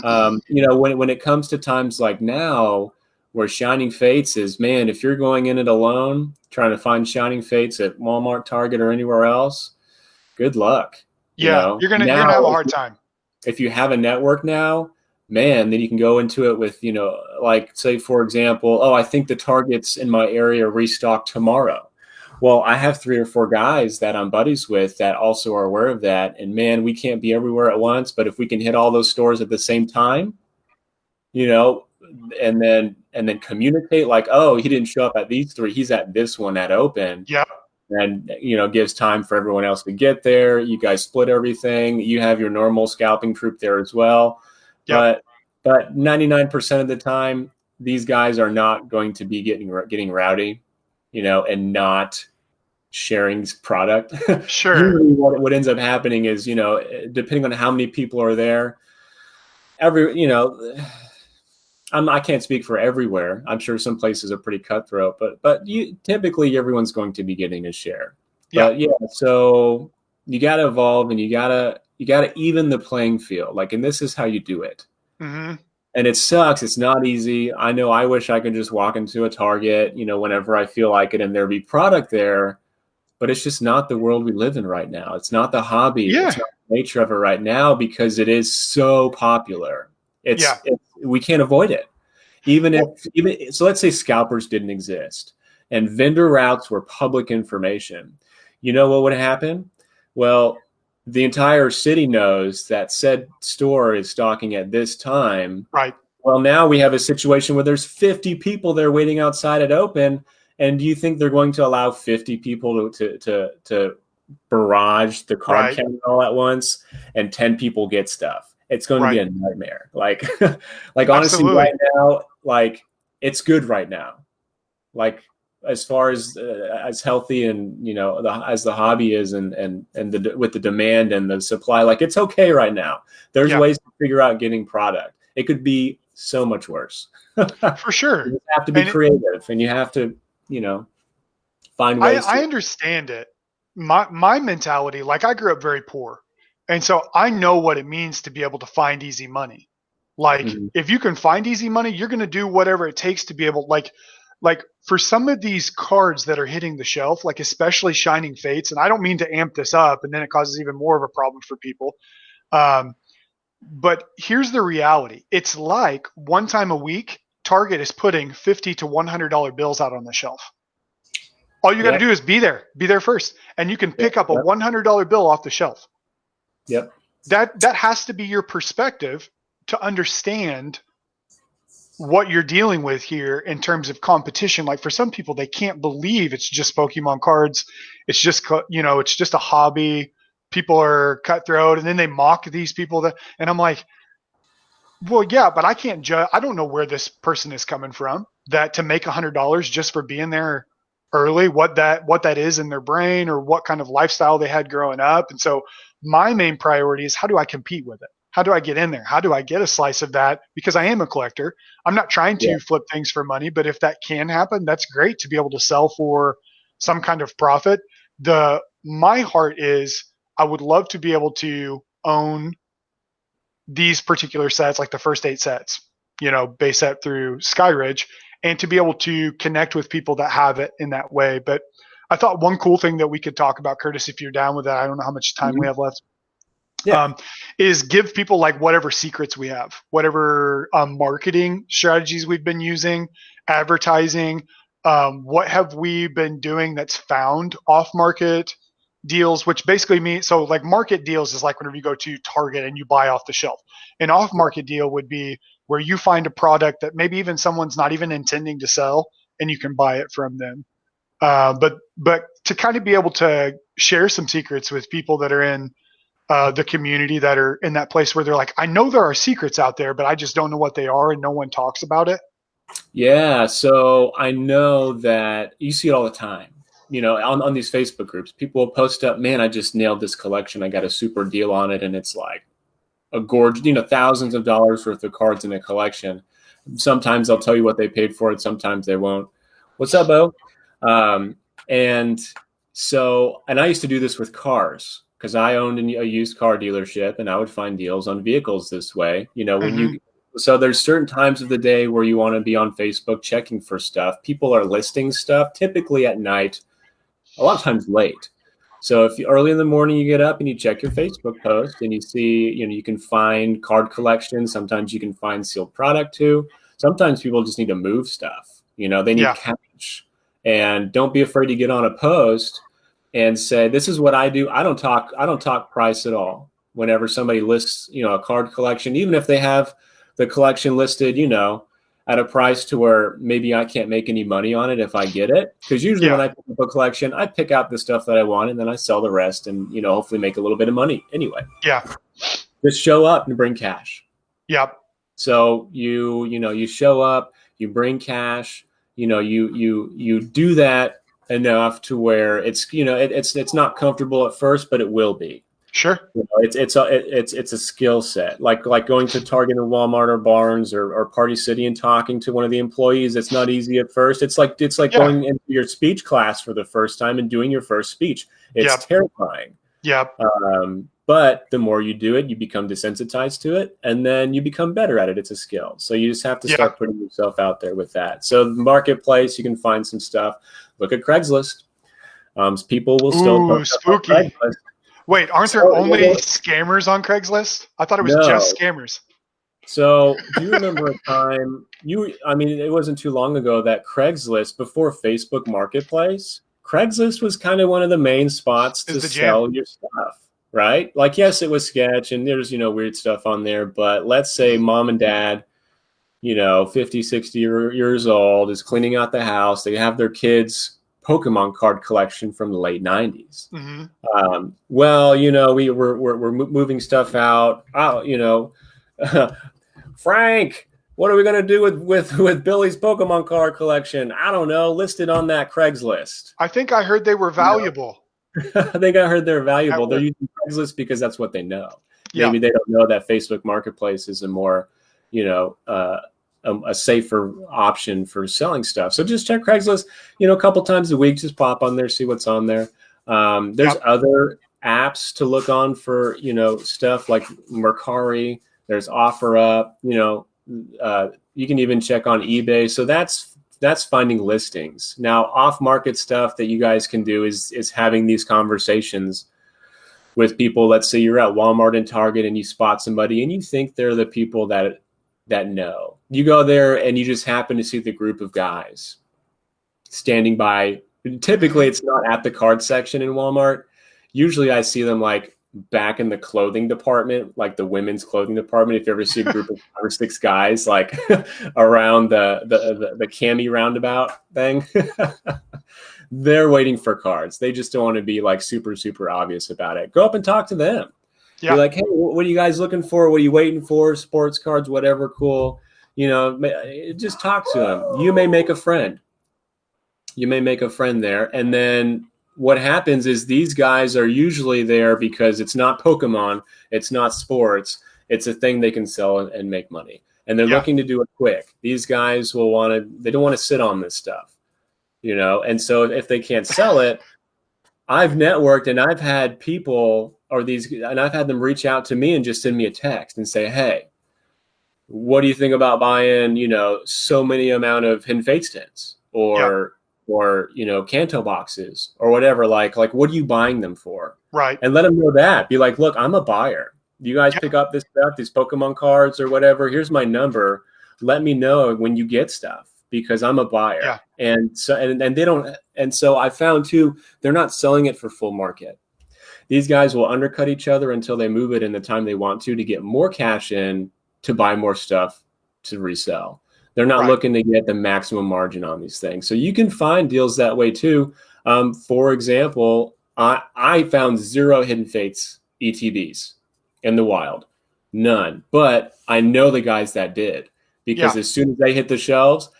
When it comes to times like now, where Shining Fates is, man, if you're going in it alone, trying to find Shining Fates at Walmart, Target, or anywhere else, good luck. Yeah. You're gonna Now, have a hard time. if you have a network now, man, then you can go into it with, like say, for example, oh, I think the Targets in my area restock tomorrow. Well, I have 3 or 4 guys that I'm buddies with that also are aware of that. And man, we can't be everywhere at once, but if we can hit all those stores at the same time, you know, and then communicate like, oh, he didn't show up at these 3, he's at this one at open. Yep. And gives time for everyone else to get there. You guys split everything. You have your normal scalping troop there as well. Yep. But 99% of the time, these guys are not going to be getting rowdy, and not sharing product. Sure. Usually what ends up happening is, depending on how many people are there, I can't speak for everywhere. I'm sure some places are pretty cutthroat, but typically everyone's going to be getting a share. Yeah. But yeah, so you got to evolve and you got to even the playing field. Like, and this is how you do it. Mm-hmm. And it sucks. It's not easy. I know. I wish I could just walk into a Target, whenever I feel like it, and there be product there. But it's just not the world we live in right now. It's not the hobby. Yeah. It's not the nature of it right now because it is so popular. We can't avoid it. So let's say scalpers didn't exist and vendor routes were public information. You know what would happen? Well, the entire city knows that said store is stocking at this time. Right. Well, now we have a situation where there's 50 people there waiting outside at open. And do you think they're going to allow 50 people to barrage the card count all at once and 10 people get stuff? It's going to be a nightmare. Like honestly, Absolutely. right now, like it's good right now. Like as far as healthy and as the hobby is, and with the demand and the supply, like it's okay right now. There's ways to figure out getting product. It could be so much worse. For sure. You have to be creative, and you have to find ways. I understand it. My mentality, like I grew up very poor. And so I know what it means to be able to find easy money. Like if you can find easy money, you're going to do whatever it takes to be able, like for some of these cards that are hitting the shelf, like especially Shining Fates, and I don't mean to amp this up and then it causes even more of a problem for people. But here's the reality. It's like one time a week, Target is putting $50 to $100 bills out on the shelf. All you got to do is be there first. And you can pick up a $100 bill off the shelf. Yep. That has to be your perspective to understand what you're dealing with here in terms of competition. Like for some people, they can't believe it's just Pokemon cards. It's just, it's just a hobby. People are cutthroat, and then they mock these people and I'm like, well, yeah, but I can't judge. I don't know where this person is coming from that to make $100 just for being there early, what that is in their brain or what kind of lifestyle they had growing up. And so my main priority is how do I compete with it? How do I get in there? How do I get a slice of that? Because I am a collector. I'm not trying to flip things for money, but if that can happen, that's great to be able to sell for some kind of profit. My heart is I would love to be able to own these particular sets, like the first 8 sets, base set through Skyridge, and to be able to connect with people that have it in that way. But I thought one cool thing that we could talk about, Curtis, if you're down with that, I don't know how much time we have left, is give people like whatever secrets we have, whatever marketing strategies we've been using, advertising, what have we been doing that's found off market deals, which basically means, so like market deals is like whenever you go to Target and you buy off the shelf. An off market deal would be where you find a product that maybe even someone's not even intending to sell and you can buy it from them. But to kind of be able to share some secrets with people that are in the community, that are in that place where they're like, I know there are secrets out there, but I just don't know what they are and no one talks about it. Yeah, so I know that you see it all the time. On these Facebook groups, people will post up, man, I just nailed this collection. I got a super deal on it. And it's like a gorge, thousands of dollars worth of cards in a collection. Sometimes they'll tell you what they paid for it. Sometimes they won't. What's up, Bo? And I used to do this with cars because I owned a used car dealership, and I would find deals on vehicles this way. So there's certain times of the day where you want to be on Facebook checking for stuff. People are listing stuff typically at night, a lot of times late. So if early in the morning you get up and you check your Facebook post and you see, you can find card collections. Sometimes you can find sealed product too. Sometimes people just need to move stuff. They need cash. And don't be afraid to get on a post and say, this is what I do. I don't talk price at all. Whenever somebody lists, a card collection, even if they have the collection listed, at a price to where maybe I can't make any money on it if I get it. Because usually when I pick up a collection, I pick out the stuff that I want and then I sell the rest and, hopefully make a little bit of money anyway. Yeah. Just show up and bring cash. Yep. So you show up, you bring cash, you do that enough to where it's, it's not comfortable at first, but it will be. Sure. It's a skill set, like going to Target or Walmart or Barnes or Party City and talking to one of the employees. It's not easy at first. It's like going into your speech class for the first time and doing your first speech. It's terrifying. Yep. But the more you do it, you become desensitized to it, and then you become better at it. It's a skill. So you just have to start putting yourself out there with that. So the marketplace, you can find some stuff. Look at Craigslist. People will still spooky. Craigslist. Wait, aren't there only scammers on Craigslist? I thought it was just scammers. So do you remember a time, it wasn't too long ago that Craigslist, before Facebook Marketplace, Craigslist was kind of one of the main spots to sell your stuff, right? Like, yes, it was sketch and there's, weird stuff on there, but let's say mom and dad, 50, 60 years old is cleaning out the house. They have their kids' Pokemon card collection from the late 90s. Mm-hmm. We're moving stuff out. Frank, what are we going to do with Billy's Pokemon card collection? I don't know. Listed on that Craigslist. I think I heard they were valuable. I think I heard they're valuable. They're using Craigslist because that's what they know. Maybe they don't know that Facebook Marketplace is a more, a safer option for selling stuff. So just check Craigslist, a couple times a week, just pop on there, see what's on there. There's other apps to look on for, stuff like Mercari. There's OfferUp, you can even check on eBay. So that's finding listings. Now, off-market stuff that you guys can do is having these conversations with people. Let's say you're at Walmart and Target and you spot somebody and you think they're the people that know. You go there and you just happen to see the group of guys standing by. Typically, it's not at the card section in Walmart. Usually I see them like back in the clothing department, like the women's clothing department. If you ever see a group of 5 or 6 guys like around the cami roundabout thing, they're waiting for cards. They just don't want to be like super, super obvious about it. Go up and talk to them. Be like, hey, what are you guys looking for? What are you waiting for? Sports cards, whatever, cool. Just talk to them. You may make a friend. There. And then what happens is these guys are usually there because it's not Pokemon, it's not sports, it's a thing they can sell and make money. And they're looking to do it quick. These guys they don't want to sit on this stuff, and so if they can't sell it, I've networked and I've had people and I've had them reach out to me and just send me a text and say, hey, what do you think about buying, so many amount of Hidden Fates tins Yep. or, Kanto boxes or whatever, like what are you buying them for? Right. And let them know that. Be like, look, I'm a buyer. You guys Yep. pick up this stuff, these Pokemon cards or whatever. Here's my number. Let me know when you get stuff because I'm a buyer. Yeah. And so and they don't, and so I found too, they're not selling it for full market. These guys will undercut each other until they move it in the time they want to get more cash in to buy more stuff to resell. They're not Right. looking to get the maximum margin on these things. So you can find deals that way too. For example, I found 0 Hidden Fates ETBs in the wild. None. But I know the guys that did because Yeah. as soon as they hit the shelves,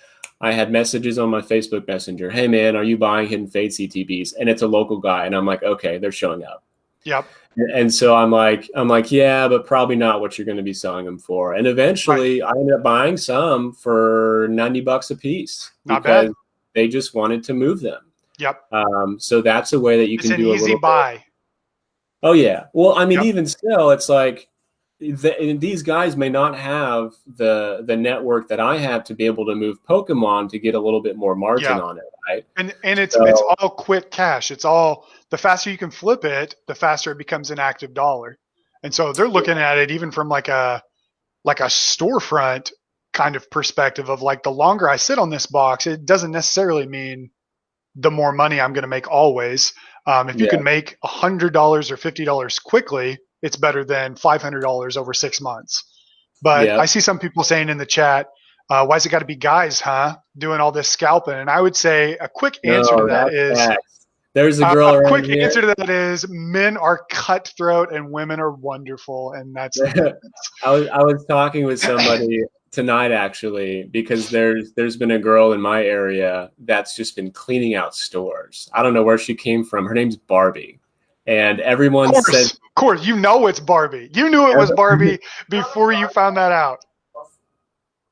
I had messages on my Facebook Messenger. Hey, man, are you buying Hidden Fates ETBs? And it's a local guy. And I'm like, okay, they're showing up. Yep. And so I'm like, yeah, but probably not what you're going to be selling them for. And eventually I ended up buying some for $90 a piece Not because bad. they just wanted to move them. Yep. So that's a way that you It's can an do a easy little buy. bit. Oh yeah. Well, I mean, Yep. even still, it's like these guys may not have the network that I have to be able to move Pokemon to get a little bit more margin Yeah. on it, right? And it's So all quick cash. It's all the faster you can flip it, the faster it becomes an active dollar. And so they're looking at it even from like a storefront kind of perspective of like the longer I sit on this box, it doesn't necessarily mean the more money I'm going to make always. If you yeah, can make $100 or $50 quickly, it's better than $500 over 6 months. But yeah. I see some people saying in the chat, why's it got to be guys, huh? Doing all this scalping. And I would say a quick answer to No, that that's is facts. There's a girl around here. men are cutthroat and women are wonderful. And that's the difference. I was talking with somebody tonight actually because there's been a girl in my area that's just been cleaning out stores. I don't know where she came from. Her name's Barbie, and everyone said Of course, you know it's Barbie. You knew it was Barbie before you found that out.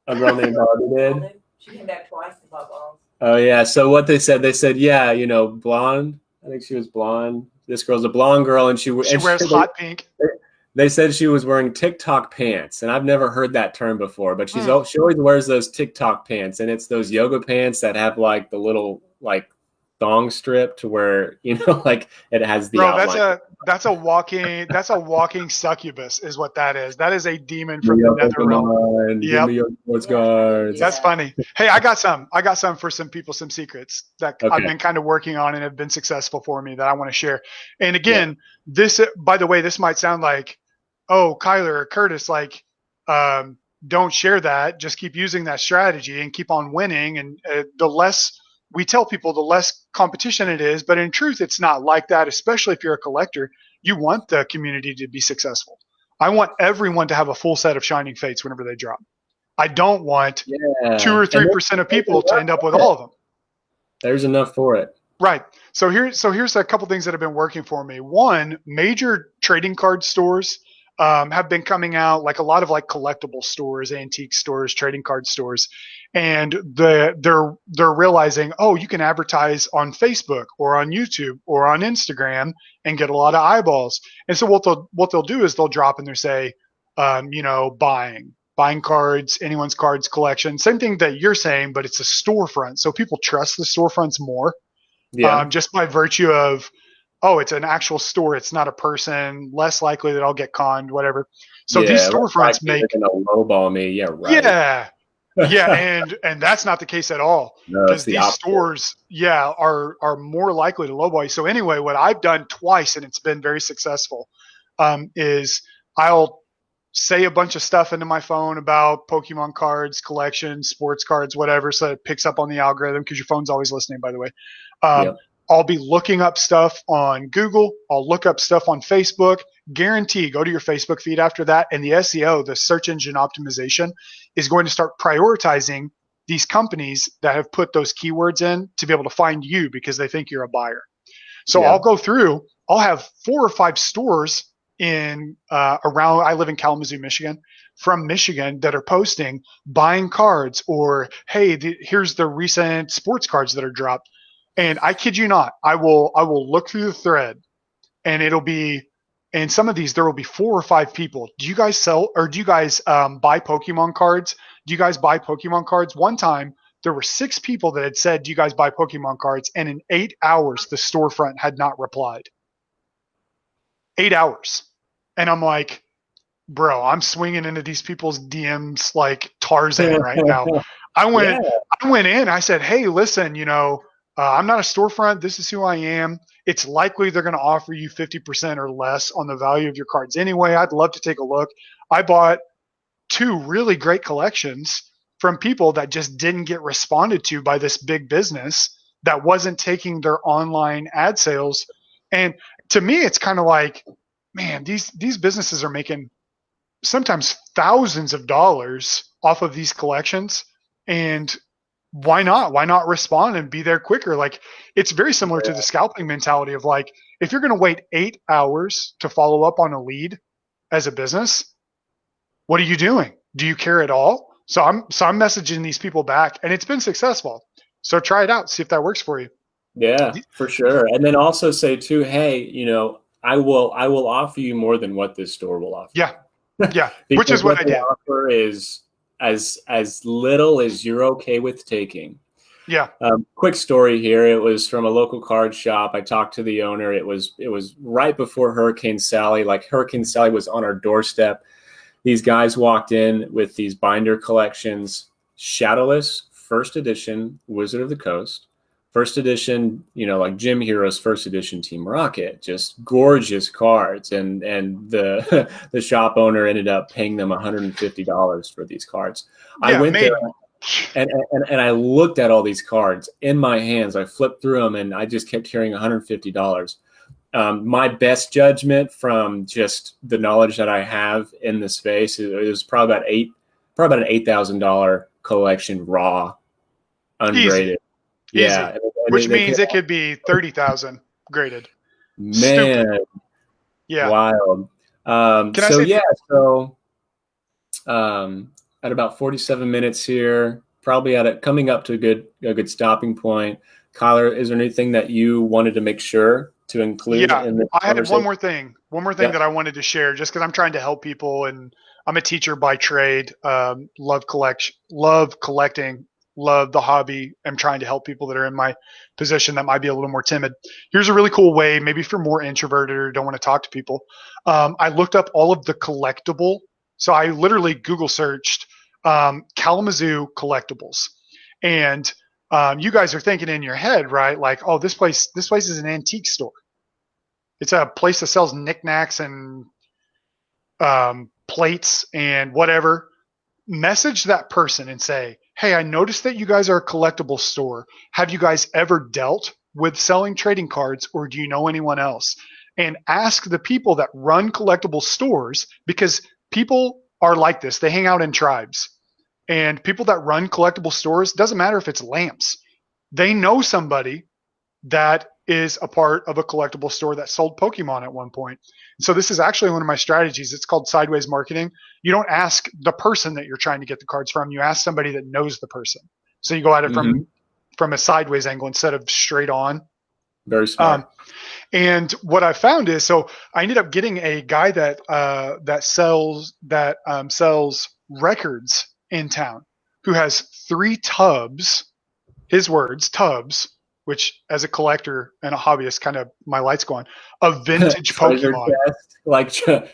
a girl named Barbie did. She came back twice to my balls. Oh yeah. So what they said, yeah, blonde. I think she was blonde. This girl's a blonde girl, and She wears hot pink. They said she was wearing TikTok pants, and I've never heard that term before. But she always wears those TikTok pants, and it's those yoga pants that have like the little like thong strip to where like it has the Bro, outline. that's a walking succubus is what that is. That is a demon from the nether realm. Give me your sports cards. That's funny. Hey, I got some for some people, some secrets that I've Okay. been kind of working on and have been successful for me that I want to share. And again, this, by the way, this might sound like, oh, Kyler or Curtis, like, don't share that. Just keep using that strategy and keep on winning. And the less we tell people, the less competition it is. But in truth, it's not like that, especially if you're a collector. You want the community to be successful. I want everyone to have a full set of Shining Fates whenever they drop. I don't want 2 or 3% of people to end up with all of them. There's enough for it. Right. So here's a couple things that have been working for me. One, major trading card stores have been coming out, like a lot of like collectible stores, antique stores, trading card stores, and they're realizing, oh, you can advertise on Facebook or on YouTube or on Instagram and get a lot of eyeballs. And so what they'll do is they'll drop in there, say, buying cards, anyone's cards collection. Same thing that you're saying, but it's a storefront. So people trust the storefronts more, just by virtue of, oh, it's an actual store. It's not a person. Less likely that I'll get conned, whatever. So these storefronts make they're gonna lowball me. Yeah, right. Yeah, and that's not the case at all. No, Because it's the these opposite. stores, are more likely to lowball you. So anyway, what I've done twice, and it's been very successful, is I'll say a bunch of stuff into my phone about Pokemon cards, collections, sports cards, whatever, so it picks up on the algorithm because your phone's always listening, by the way. Yep. I'll be looking up stuff on Google. I'll look up stuff on Facebook. Guarantee, go to your Facebook feed after that. And the SEO, the search engine optimization, is going to start prioritizing these companies that have put those keywords in to be able to find you because they think you're a buyer. So I'll go through, I'll have 4 or 5 stores in around, I live in Kalamazoo, Michigan, from Michigan that are posting buying cards or, hey, here's the recent sports cards that are dropped. And I kid you not, I will look through the thread, and it'll be, and some of these there will be 4 or 5 people. Do you guys sell, or do you guys buy Pokemon cards? Do you guys buy Pokemon cards? One time there were 6 people that had said, "Do you guys buy Pokemon cards?" And in 8 hours, the storefront had not replied. 8 hours, and I'm like, bro, I'm swinging into these people's DMs like Tarzan right now. I Yeah. went in. I said, hey, listen, I'm not a storefront. This is who I am. It's likely they're going to offer you 50% or less on the value of your cards anyway. I'd love to take a look. I bought 2 really great collections from people that just didn't get responded to by this big business that wasn't taking their online ad sales. And to me, it's kind of like, man, these businesses are making sometimes thousands of dollars off of these collections. And why not? Why not respond and be there quicker? Like, it's very similar to the scalping mentality of like, if you're going to wait 8 hours to follow up on a lead as a business, what are you doing? Do you care at all? So I'm messaging these people back, and it's been successful. So try it out, see if that works for you. Yeah, for sure. And then also say too, hey, I will offer you more than what this store will offer. Yeah. Yeah. Which is what I did. Offer is as little as you're okay with taking. Yeah. Quick story here. It was from a local card shop. I talked to the owner. It was right before Hurricane Sally. Like, Hurricane Sally was on our doorstep. These guys walked in with these binder collections: Shadowless, first edition, Wizard of the Coast, first edition, like Gym Heroes, first edition, Team Rocket, just gorgeous cards. And the the shop owner ended up paying them $150 for these cards. Yeah, I went there and I looked at all these cards in my hands. I flipped through them, and I just kept hearing $150. My best judgment from just the knowledge that I have in the space, it was probably about an $8,000 collection raw, ungraded. Easy. Yeah, which means it could be 30,000 graded. Man, stupid. Yeah, wild. At about 47 minutes here, probably coming up to a good stopping point. Kyler, is there anything that you wanted to make sure to include in this I had one more thing that I wanted to share, just because I'm trying to help people, and I'm a teacher by trade. Love collecting, love the hobby. I'm trying to help people that are in my position that might be a little more timid. Here's a really cool way, maybe if you're more introverted or don't want to talk to people. I looked up all of the collectible. So I literally Google searched Kalamazoo collectibles, and you guys are thinking in your head, right? Like, oh, this place is an antique store. It's a place that sells knickknacks and plates and whatever. Message that person and say, hey, I noticed that you guys are a collectible store. Have you guys ever dealt with selling trading cards, or do you know anyone else? And ask the people that run collectible stores, because people are like this. They hang out in tribes. And people that run collectible stores, doesn't matter if it's lamps, they know somebody that is a part of a collectible store that sold Pokemon at one point. So this is actually one of my strategies. It's called sideways marketing. You don't ask the person that you're trying to get the cards from. You ask somebody that knows the person. So you go at it from a sideways angle instead of straight on. Very smart. And what I found is, so I ended up getting a guy that sells records in town, who has 3 tubs, his words, tubs, which as a collector and a hobbyist, kind of my lights go on, of vintage Pokemon. Chest, like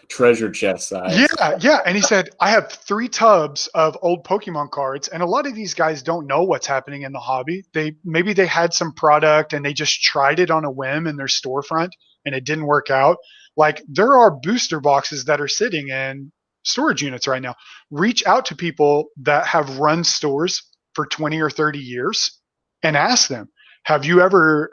treasure chest size. Yeah. And he said, I have 3 tubs of old Pokemon cards. And a lot of these guys don't know what's happening in the hobby. Maybe they had some product and they just tried it on a whim in their storefront and it didn't work out. Like, there are booster boxes that are sitting in storage units right now. Reach out to people that have run stores for 20 or 30 years and ask them, have you ever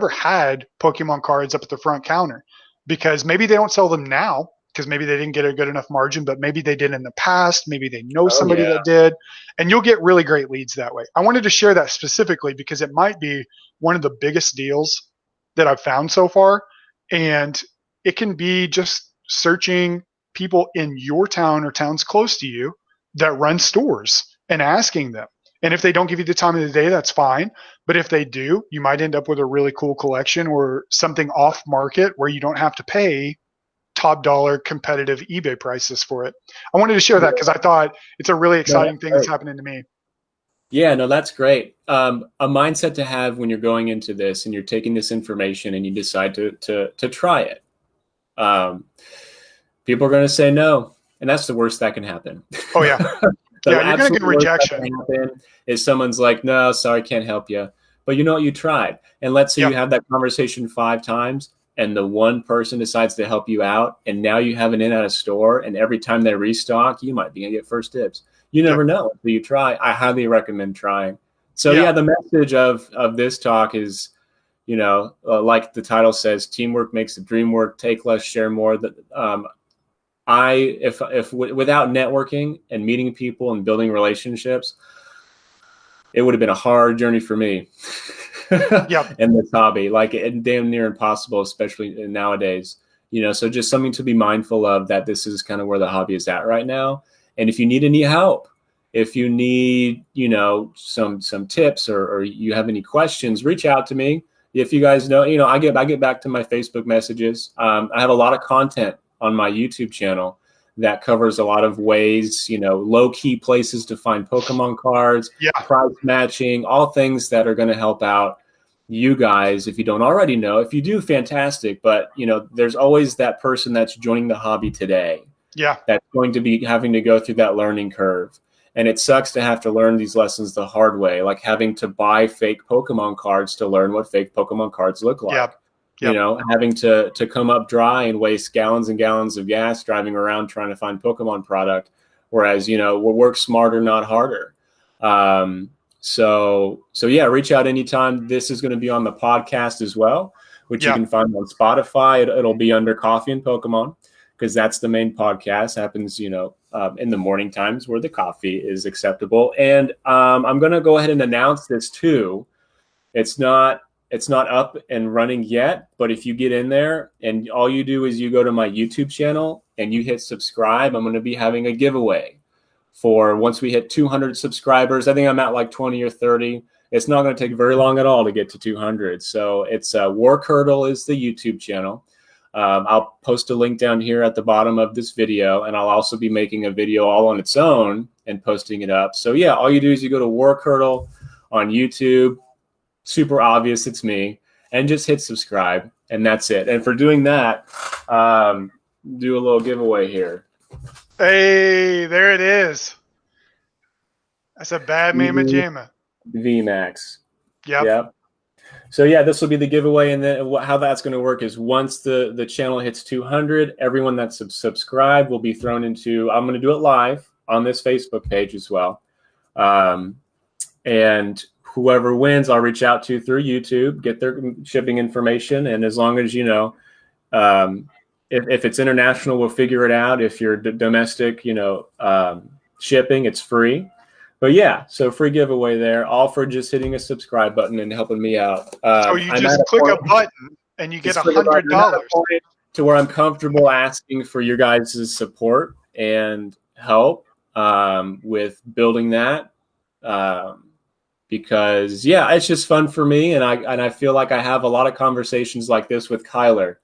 had Pokemon cards up at the front counter? Because maybe they don't sell them now, because maybe they didn't get a good enough margin, but maybe they did in the past. Maybe they know somebody that did, and you'll get really great leads that way. I wanted to share that specifically because it might be one of the biggest deals that I've found so far. And it can be just searching people in your town or towns close to you that run stores and asking them. And if they don't give you the time of the day, that's fine. But if they do, you might end up with a really cool collection or something off market where you don't have to pay top dollar competitive eBay prices for it. I wanted to share that because I thought it's a really No, exciting thing that's happening to me. Yeah, no, that's great. A mindset to have when you're going into this and you're taking this information and you decide to try it. Um, People are going to say no, and that's the worst that can happen. Oh yeah, The yeah, you're gonna absolute get worst that rejection. can happen is someone's like, "No, sorry, can't help you." But you know what? You tried, and let's say Yep. you have that conversation 5 times, and the one person decides to help you out, and now you have an in at a store, and every time they restock, you might be gonna get first dibs. You never Yep. know until you try. I highly recommend trying. So Yeah. yeah, the message of this talk is, like the title says, teamwork makes the dream work. Take less, share more. If without networking and meeting people and building relationships, it would have been a hard journey for me. Yep. in this hobby, like it damn near impossible, especially nowadays. So just something to be mindful of, that this is kind of where the hobby is at right now. And if you need any help, if you need, some tips or you have any questions, reach out to me. If you guys know, I get back to my Facebook messages. I have a lot of content on my YouTube channel that covers a lot of ways, low key places to find Pokemon cards, Yeah. price matching, all things that are going to help out you guys. If you don't already know, if you do, fantastic. But, there's always that person that's joining the hobby today. Yeah. That's going to be having to go through that learning curve. And it sucks to have to learn these lessons the hard way, like having to buy fake Pokemon cards to learn what fake Pokemon cards look like. Yep. Yep. Having to come up dry and waste gallons and gallons of gas driving around trying to find Pokemon product. Whereas, we'll work smarter, not harder. So yeah, reach out anytime. This is going to be on the podcast as well, which you can find on Spotify. It'll be under Coffee and Pokemon, because that's the main podcast. Happens, in the morning times where the coffee is acceptable. And I'm going to go ahead and announce this too. It's not up and running yet, but if you get in there and all you do is you go to my YouTube channel and you hit subscribe, I'm going to be having a giveaway for once we hit 200 subscribers. I think I'm at like 20 or 30. It's not going to take very long at all to get to 200. So it's WarCurtle is the YouTube channel. I'll post a link down here at the bottom of this video, and I'll also be making a video all on its own and posting it up. So yeah, all you do is you go to WarCurtle on YouTube. Super obvious, it's me, and just hit subscribe, and that's it. And for doing that, do a little giveaway here. Hey, there it is. That's a bad mamma jamma. VMAX. Yep. So yeah, this will be the giveaway, and then how that's going to work is once the channel hits 200, everyone that's subscribed will be thrown into. I'm going to do it live on this Facebook page as well, and whoever wins, I'll reach out to through YouTube, get their shipping information, and as long as if it's international, we'll figure it out. If you're domestic, shipping, it's free. But yeah, so free giveaway there, all for just hitting a subscribe button and helping me out. So you just click a button and you get $100. To where I'm comfortable asking for your guys' support and help with building that. Because yeah, it's just fun for me, and I feel like I have a lot of conversations like this with Kyler,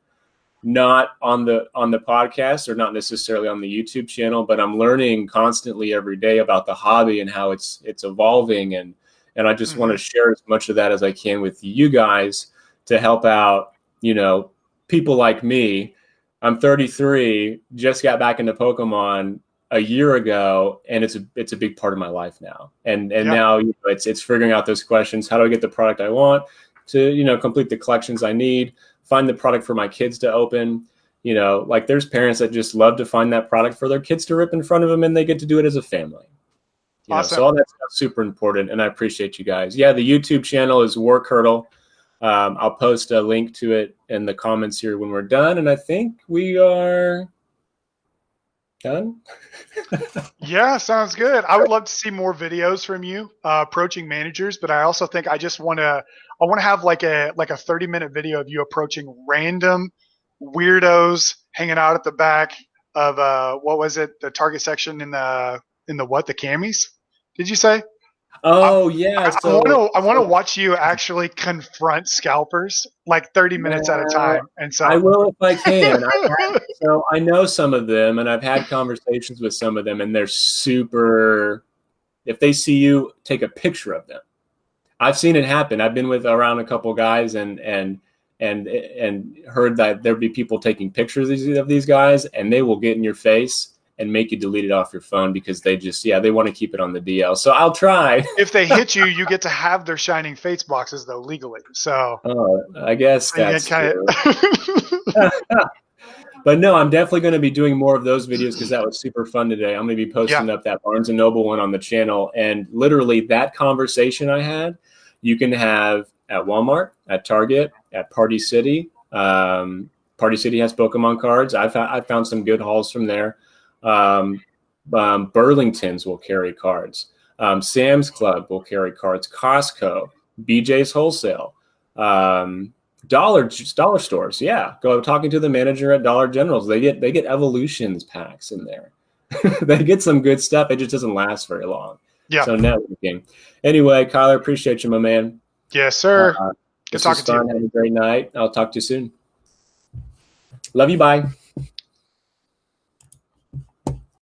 not on the podcast or not necessarily on the YouTube channel, but I'm learning constantly every day about the hobby and how it's evolving, and I just want to share as much of that as I can with you guys to help out, people like me. I'm 33, just got back into Pokemon a year ago, and it's a big part of my life now. And now it's figuring out those questions. How do I get the product I want to, complete the collections I need, find the product for my kids to open, like there's parents that just love to find that product for their kids to rip in front of them, and they get to do it as a family. Awesome. So all that stuff's super important, and I appreciate you guys. Yeah, the YouTube channel is WarCurtle. I'll post a link to it in the comments here when we're done, and I think we are done. Yeah, sounds good. I would love to see more videos from you approaching managers, but I also think I want to have like a 30-minute video of you approaching random weirdos hanging out at the back of what was it, the Target section in the what, the camis? Did you say? Oh yeah. I want to watch you actually confront scalpers like 30 minutes at a time. And so I will if I can. So I know some of them, and I've had conversations with some of them, and they're super. If they see you, take a picture of them. I've seen it happen. I've been around a couple guys and heard that there'd be people taking pictures of these guys, and they will get in your face and make you delete it off your phone because they want to keep it on the DL. So I'll try. If they hit you, you get to have their shining face boxes though legally. So I guess that's true. But no, I'm definitely going to be doing more of those videos because that was super fun today. I'm going to be posting up that Barnes & Noble one on the channel. And literally that conversation I had, you can have at Walmart, at Target, at Party City. Party City has Pokemon cards. I found some good hauls from there. Burlington's will carry cards. Sam's Club will carry cards. Costco, BJ's Wholesale. Dollar stores, yeah. Go talking to the manager at Dollar Generals. They get Evolutions packs in there. They get some good stuff. It just doesn't last very long. Yeah. So networking. Anyway, Kyler, appreciate you, my man. Yes, sir. Good talking to you. Have a great night. I'll talk to you soon. Love you. Bye.